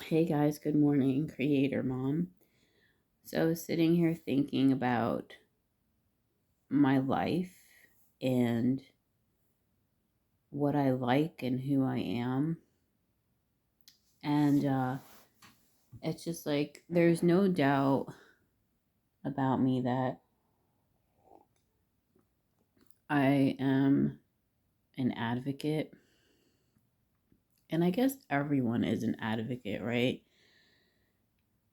Hey guys, good morning, Creator Mom. So I was sitting here thinking about my life and what I like and who I am. And it's just like there's no doubt about me that I am an advocate. And I guess everyone is an advocate, right?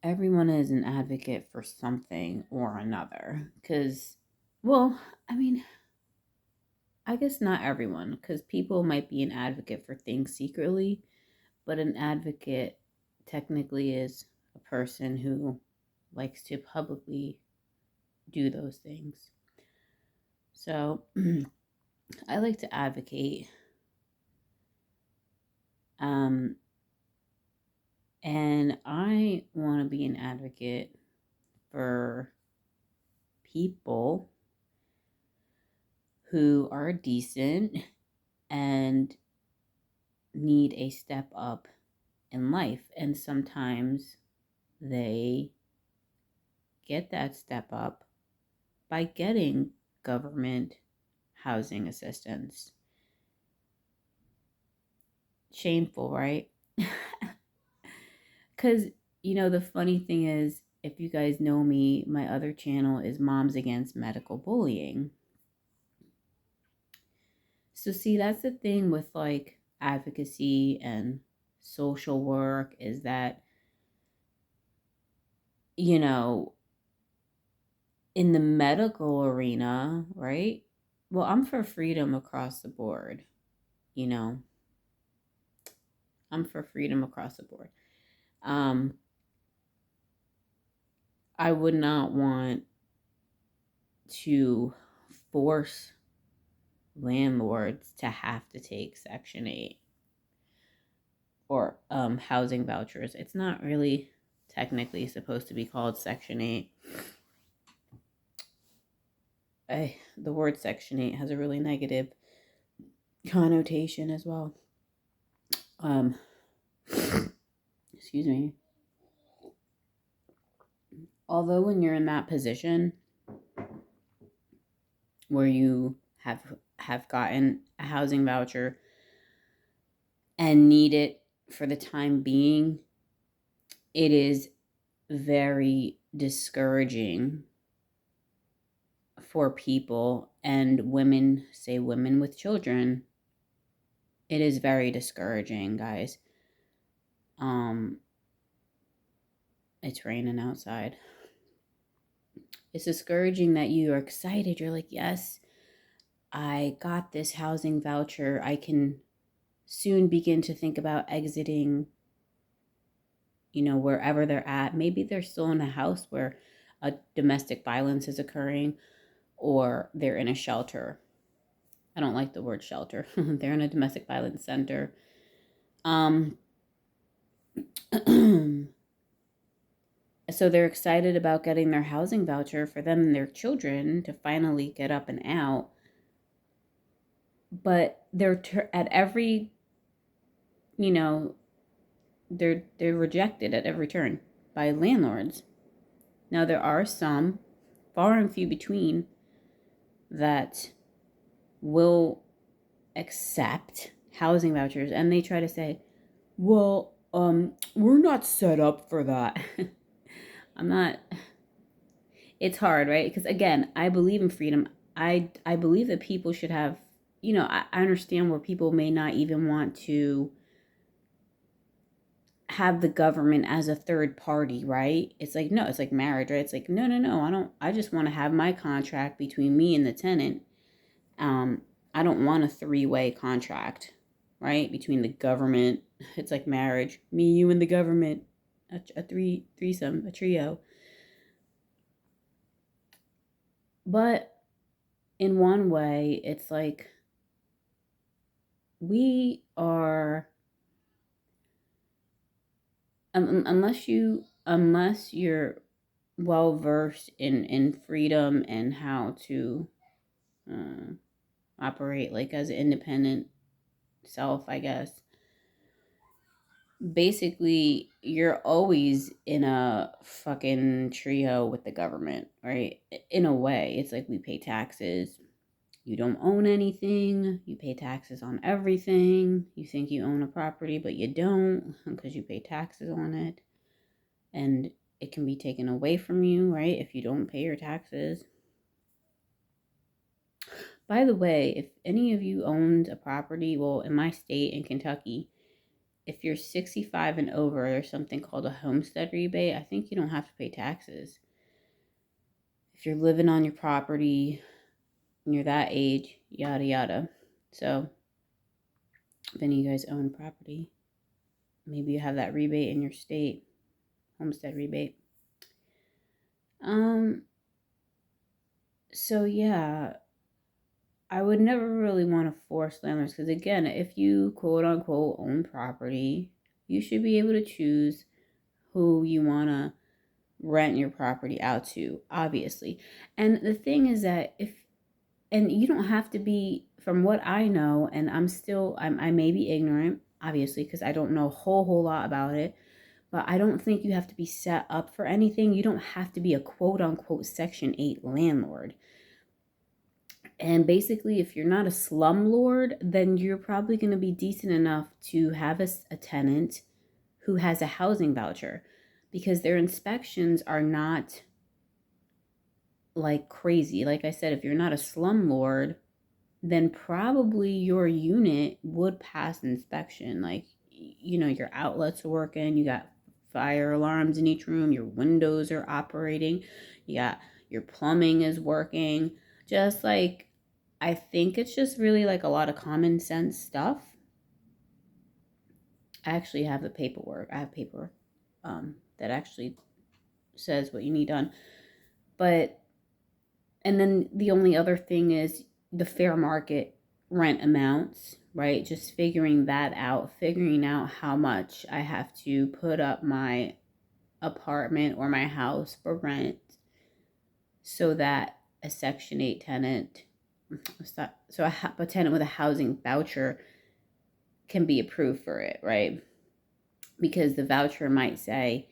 Everyone is an advocate for something or another. Because, well, I mean, I guess not everyone, because people might be an advocate for things secretly, but an advocate technically is a person who likes to publicly do those things. So I like to advocate. Um, and I want to be an advocate for people who are decent and need a step up in life. And sometimes they get that step up by getting government housing assistance. Shameful, right? Because, the funny thing is, if you guys know me, my other channel is Moms Against Medical Bullying. So, see, that's the thing with like advocacy and social work is that, you know, in the medical arena, right? Well, I'm for freedom across the board, you know, I'm for freedom across the board. Um, I would not want to force landlords to have to take Section 8 or housing vouchers. It's not really technically supposed to be called Section 8. The word Section 8 has a really negative connotation as well. Um, excuse me. Although when you're in that position where you have gotten a housing voucher and need it for the time being, it is very discouraging for people and women, say women with children. It is very discouraging, guys. Um it's raining outside. It's discouraging that you are excited. You're like, "Yes, I got this housing voucher. I can soon begin to think about exiting, wherever they're at. Maybe they're still in a house where a domestic violence is occurring or they're in a shelter. I don't like the word shelter. They're in a domestic violence center. Um, so they're excited about getting their housing voucher for them and their children to finally get up and out. But they're at every, you know, they're rejected at every turn by landlords. Now there are some, far and few between, that will accept housing vouchers, and they try to say, well, we're not set up for that. I'm not. It's hard, right? Because again, I believe in freedom. I believe that people should have, I understand where people may not even want to have the government as a third party, right? It's like, no, it's like marriage, right? It's like, no, no, no, I just want to have my contract between me and the tenant. Um, I don't want a three-way contract, right? Between the government. It's like marriage, me, you, and the government, a threesome, a trio. But in one way, it's like we are, unless you're well versed in freedom and how to uh, operate like as an independent self, I guess. basically you're always in a fucking trio with the government, right? In a way, it's like we pay taxes. You don't own anything. You pay taxes on everything. You think you own a property, but you don't because you pay taxes on it. And it can be taken away from you, right? If you don't pay your taxes. By the way, if any of you owned a property, well, in my state, in Kentucky, if you're 65 and over, there's something called a homestead rebate. I think you don't have to pay taxes. If you're living on your property and you're that age, yada yada. So, if any of you guys own property, maybe you have that rebate in your state, homestead rebate. So yeah, I would never really want to force landlords because, again, if you quote unquote own property, you should be able to choose who you want to rent your property out to, obviously. And the thing is that and you don't have to be, from what I know, and I may be ignorant, obviously, because I don't know a whole lot about it, but I don't think you have to be set up for anything. You don't have to be a quote unquote Section 8 landlord. And basically, if you're not a slumlord, then you're probably going to be decent enough to have a tenant who has a housing voucher, because their inspections are not like crazy. Like I said, if you're not a slumlord, then probably your unit would pass inspection. Like, your outlets are working, you got fire alarms in each room, your windows are operating, you got your plumbing is working. Just like, I think it's just really like a lot of common sense stuff. I actually have the paperwork. I have paperwork that actually says what you need done. And then the only other thing is the fair market rent amounts, right? Just figuring that out, figuring out how much I have to put up my apartment or my house for rent so that a Section 8 tenant, so a tenant with a housing voucher can be approved for it, right? Because the voucher might say,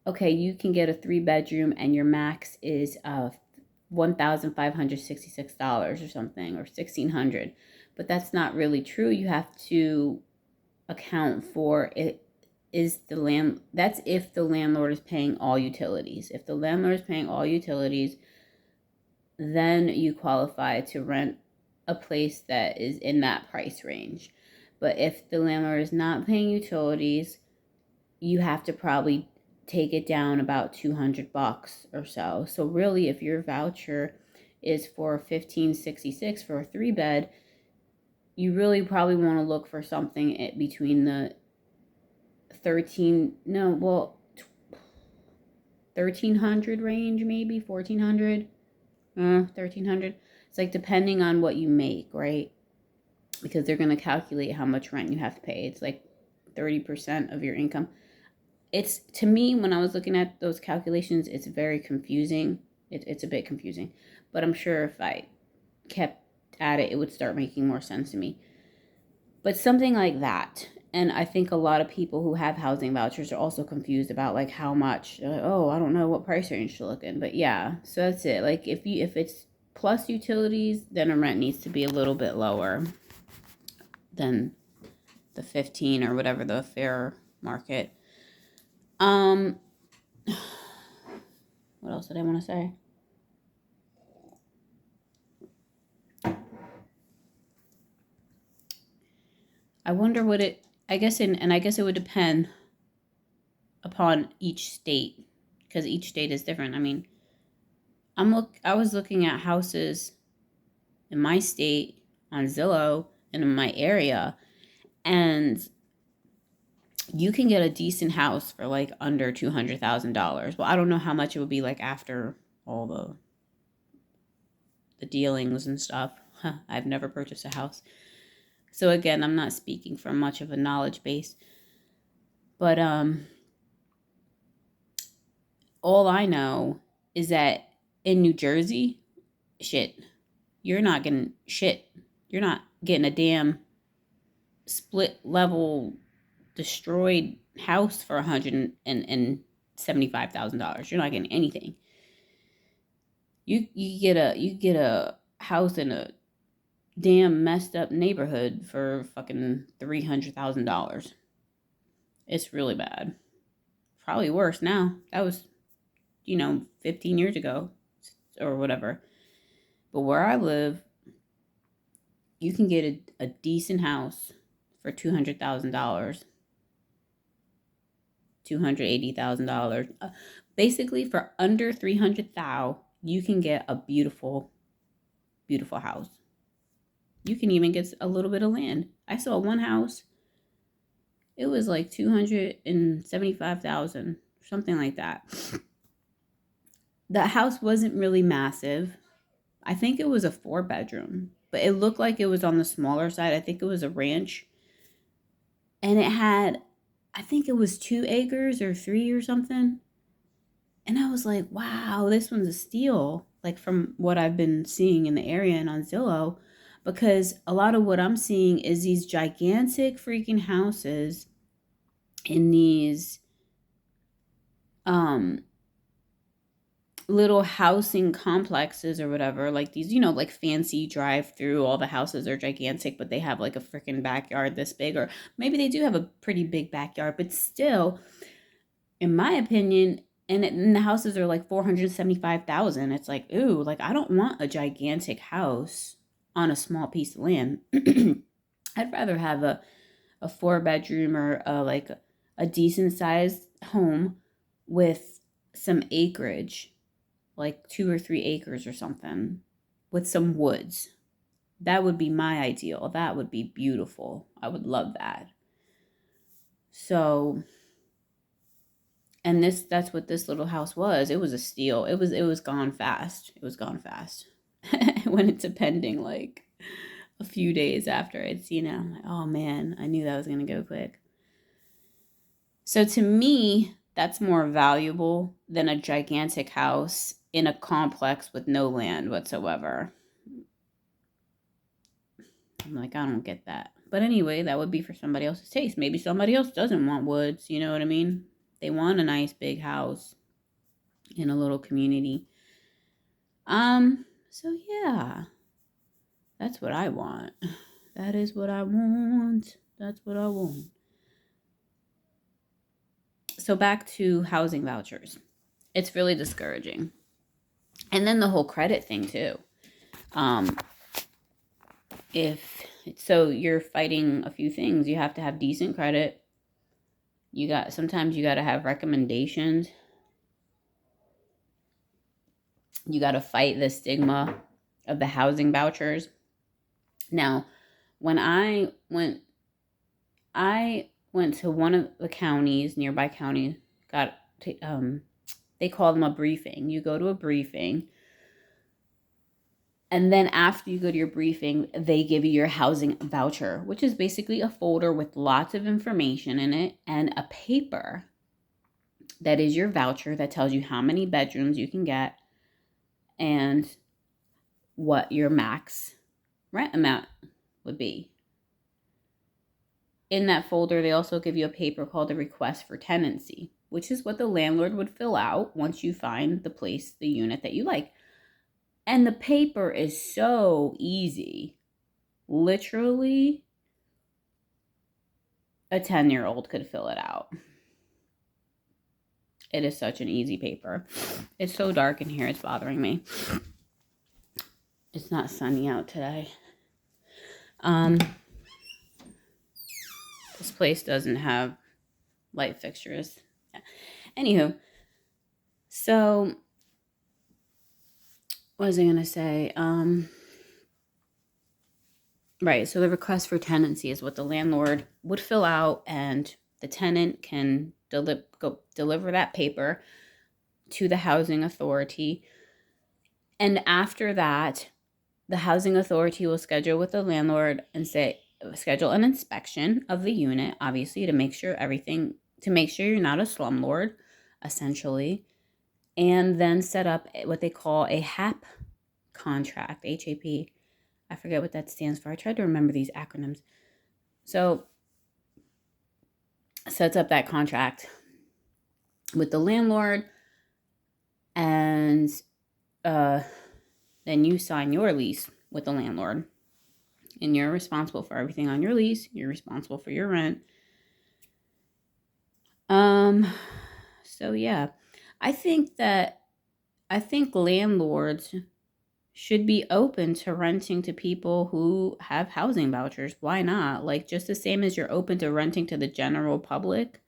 okay, you can get a 3-bedroom and your max is $1,566 or something, or $1,600. But that's not really true. You have to account for it. That's if the landlord is paying all utilities. If the landlord is paying all utilities, then you qualify to rent a place that is in that price range. But if the landlord is not paying utilities, you have to probably take it down about $200 or so. So really, if your voucher is for $1,566 for a 3-bed, you really probably want to look for something between the 1,300 range, maybe 1,400, 1,300. It's like depending on what you make, right? Because they're going to calculate how much rent you have to pay. It's like 30% of your income. It's, to me, when I was looking at those calculations, it's very confusing. It's a bit confusing, but I'm sure if I kept at it, it would start making more sense to me. But something like that. And I think a lot of people who have housing vouchers are also confused about like how much. Like, oh, I don't know what price range to look in. But yeah, so that's it. Like if it's plus utilities, then a rent needs to be a little bit lower than the 15 or whatever the fair market. What else did I want to say? I wonder what I guess it would depend upon each state, because each state is different. I mean, I was looking at houses in my state on Zillow and in my area, and you can get a decent house for like under $200,000. Well, I don't know how much it would be like after all the dealings and stuff. I've never purchased a house. So again, I'm not speaking from much of a knowledge base. But all I know is that in New Jersey, you're not getting a damn split level destroyed house for $175,000. You're not getting anything. You get a house in a damn messed up neighborhood for fucking $300,000. It's really bad. Probably worse now. That was 15 years ago or whatever. But where I live, you can get a decent house for $200,000, $280,000. Basically, for under $300,000, you can get a beautiful, beautiful house. You can even get a little bit of land. I saw one house. It was like $275,000, something like that. The house wasn't really massive. I think it was a 4-bedroom, but it looked like it was on the smaller side. I think it was a ranch. And it had, I think it was 2 acres or 3 or something. And I was like, wow, this one's a steal. Like from what I've been seeing in the area and on Zillow. Because a lot of what I'm seeing is these gigantic freaking houses in these little housing complexes or whatever, like these, like fancy drive through, all the houses are gigantic, but they have like a freaking backyard this big, or maybe they do have a pretty big backyard, but still, in my opinion, and the houses are like 475,000. It's like, ooh, like I don't want a gigantic house on a small piece of land. I'd rather have a 4-bedroom or like a decent sized home with some acreage, like 2 or 3 acres or something, with some woods. That would be my ideal. That would be beautiful. I would love that. So, and that's what this little house was. It was a steal. It was gone fast. It was gone fast. It went into pending like a few days after I'd seen it. I'm like, oh man, I knew that was gonna go quick. So to me, that's more valuable than a gigantic house in a complex with no land whatsoever. I'm like, I don't get that. But anyway, that would be for somebody else's taste. Maybe somebody else doesn't want woods, you know what I mean? They want a nice big house in a little community. So yeah. That's what I want. That is what I want. That's what I want. So back to housing vouchers. It's really discouraging. And then the whole credit thing too. So you're fighting a few things. You have to have decent credit. Sometimes you got to have recommendations. You got to fight the stigma of the housing vouchers. Now, when I went to one of the counties, nearby county, they call them a briefing. You go to a briefing, and then after you go to your briefing, they give you your housing voucher, which is basically a folder with lots of information in it and a paper that is your voucher that tells you how many bedrooms you can get and what your max rent amount would be. In that folder, they also give you a paper called a request for tenancy, which is what the landlord would fill out once you find the unit that you like. And the paper is so easy. Literally, a 10-year-old could fill it out. It is such an easy paper. It's so dark in here, it's bothering me. It's not sunny out today. This place doesn't have light fixtures. Yeah. Anywho, so what was I going to say? Right, so the request for tenancy is what the landlord would fill out, and the tenant can deliver that paper to the housing authority. And after that, the housing authority will schedule with the landlord and schedule an inspection of the unit, obviously, to make sure you're not a slumlord, essentially, and then set up what they call a HAP contract, HAP. I forget what that stands for. I tried to remember these acronyms. So sets up that contract with the landlord, and then you sign your lease with the landlord, and you're responsible for everything on your lease. You're responsible for your rent. So yeah, I think that I think landlords should be open to renting to people who have housing vouchers. Why not? Like, just the same as you're open to renting to the general public,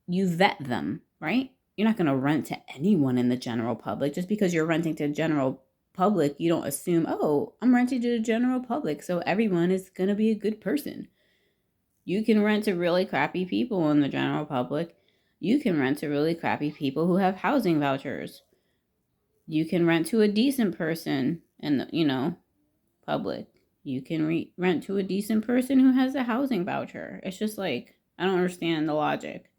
you vet them, right? You're not going to rent to anyone in the general public. Just because you're renting to the general public, you don't assume, oh, I'm renting to the general public, so everyone is going to be a good person. You can rent to really crappy people in the general public. You can rent to really crappy people who have housing vouchers. You can rent to a decent person in the, public. You can rent to a decent person who has a housing voucher. It's just like, I don't understand the logic.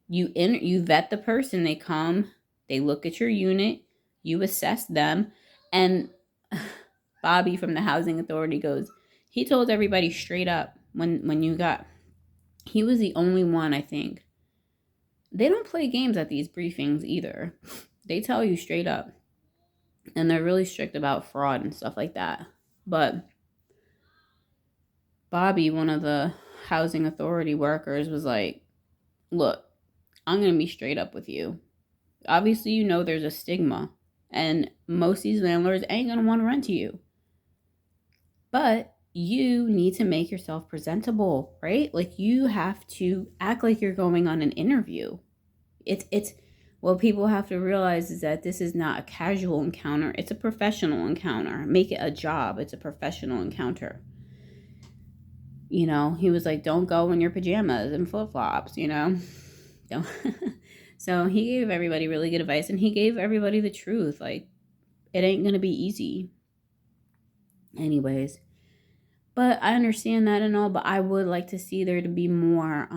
You vet the person. They come, they look at your unit, you assess them, and Bobby from the housing authority goes, he told everybody straight up when you got, he was the only one, I think. They don't play games at these briefings either. They tell you straight up. And they're really strict about fraud and stuff like that. But Bobby, one of the housing authority workers, was like, look, I'm going to be straight up with you. Obviously, there's a stigma, and most of these landlords ain't going to want to rent to you. But you need to make yourself presentable, right? Like, you have to act like you're going on an interview. It's what people have to realize is that this is not a casual encounter. It's a professional encounter. Make it a job. It's a professional encounter. He was like, don't go in your pajamas and flip-flops, Don't. So he gave everybody really good advice, and he gave everybody the truth. Like, it ain't going to be easy. Anyways. But I understand that and all, but I would like to see there to be more,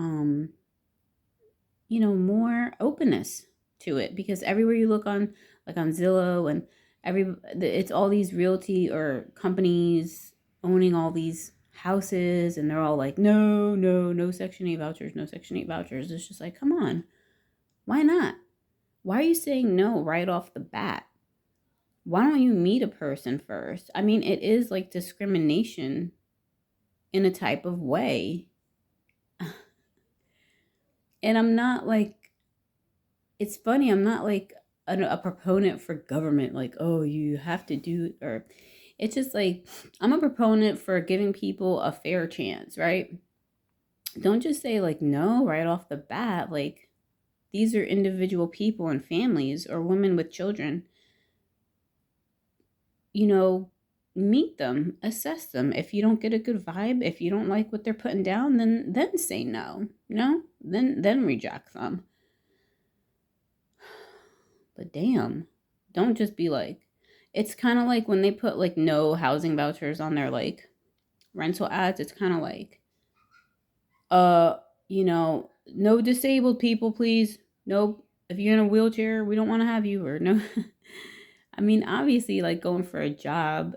more openness to it, because everywhere you look on, like on Zillow and it's all these realty or companies owning all these houses, and they're all like, no Section 8 vouchers, no Section 8 vouchers. It's just like, come on. Why not? Why are you saying no right off the bat? Why don't you meet a person first? I mean, it is like discrimination in a type of way. And I'm not like, it's funny, I'm not like a proponent for government, like, oh, you have to do, or it's just like, I'm a proponent for giving people a fair chance, right? Don't just say like no right off the bat. Like, these are individual people and families, or women with children. Meet them, assess them. If you don't get a good vibe, if you don't like what they're putting down, then say no. Then reject them. But damn, don't just be like, it's kind of like when they put like no housing vouchers on their like rental ads. It's kind of like, no disabled people, please. Nope. If you're in a wheelchair, we don't want to have you. Or no. I mean, obviously, like going for a job,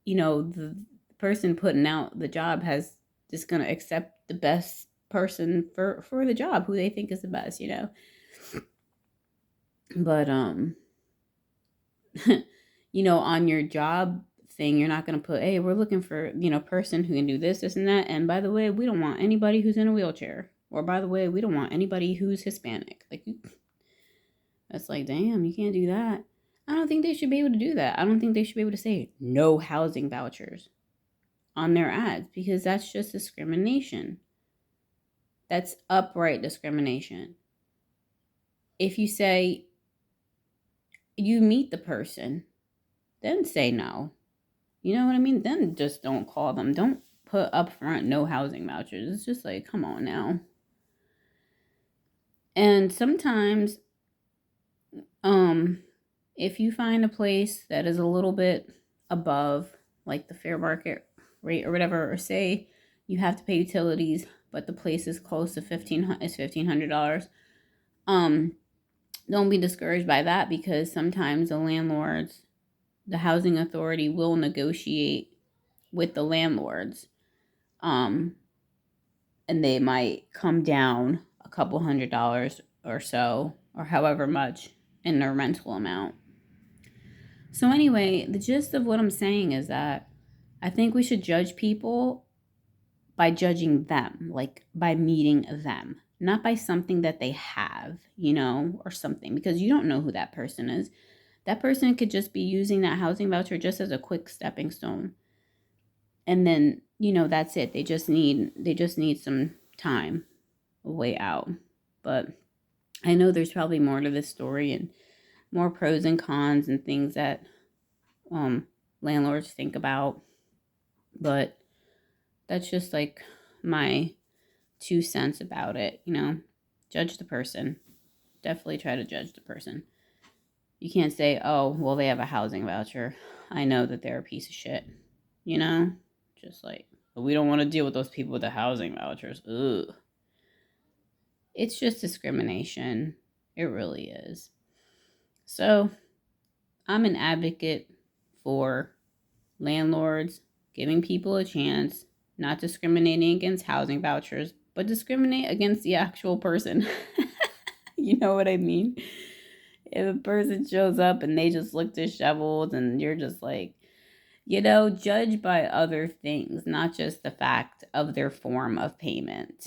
the person putting out the job has just going to accept the best person for the job, who they think is the best, But, on your job thing, you're not going to put, hey, we're looking for, person who can do this, and that. And by the way, we don't want anybody who's in a wheelchair. Or by the way, we don't want anybody who's Hispanic. Like, that's like, damn, you can't do that. I don't think they should be able to do that. I don't think they should be able to say no housing vouchers on their ads, because that's just discrimination. That's upright discrimination. If you say you meet the person, then say no. You know what I mean? Then just don't call them. Don't put up front no housing vouchers. It's just like, come on now. And sometimes, if you find a place that is a little bit above like the fair market rate or whatever, or say you have to pay utilities, but the place is close to $1,500. Don't be discouraged by that, because sometimes the housing authority will negotiate with the landlords. and they might come down a couple $100 or so, or however much in their rental amount. So, anyway, the gist of what I'm saying is that I think we should judge people by judging them, like by meeting them, not by something that they have, or something, because you don't know who that person is. That person could just be using that housing voucher just as a quick stepping stone. And then, that's it. They just need some time, a way out. But I know there's probably more to this story and more pros and cons and things that landlords think about. But that's just like my 2 cents about it, Judge the person. Definitely try to judge the person. You can't say, oh, well, they have a housing voucher. I know that they're a piece of shit, Just like, but we don't want to deal with those people with the housing vouchers. Ugh. It's just discrimination. It really is. So I'm an advocate for landlords giving people a chance, not discriminating against housing vouchers, but discriminate against the actual person. You know what I mean? If a person shows up and they just look disheveled and you're just like, judge by other things, not just the fact of their form of payment.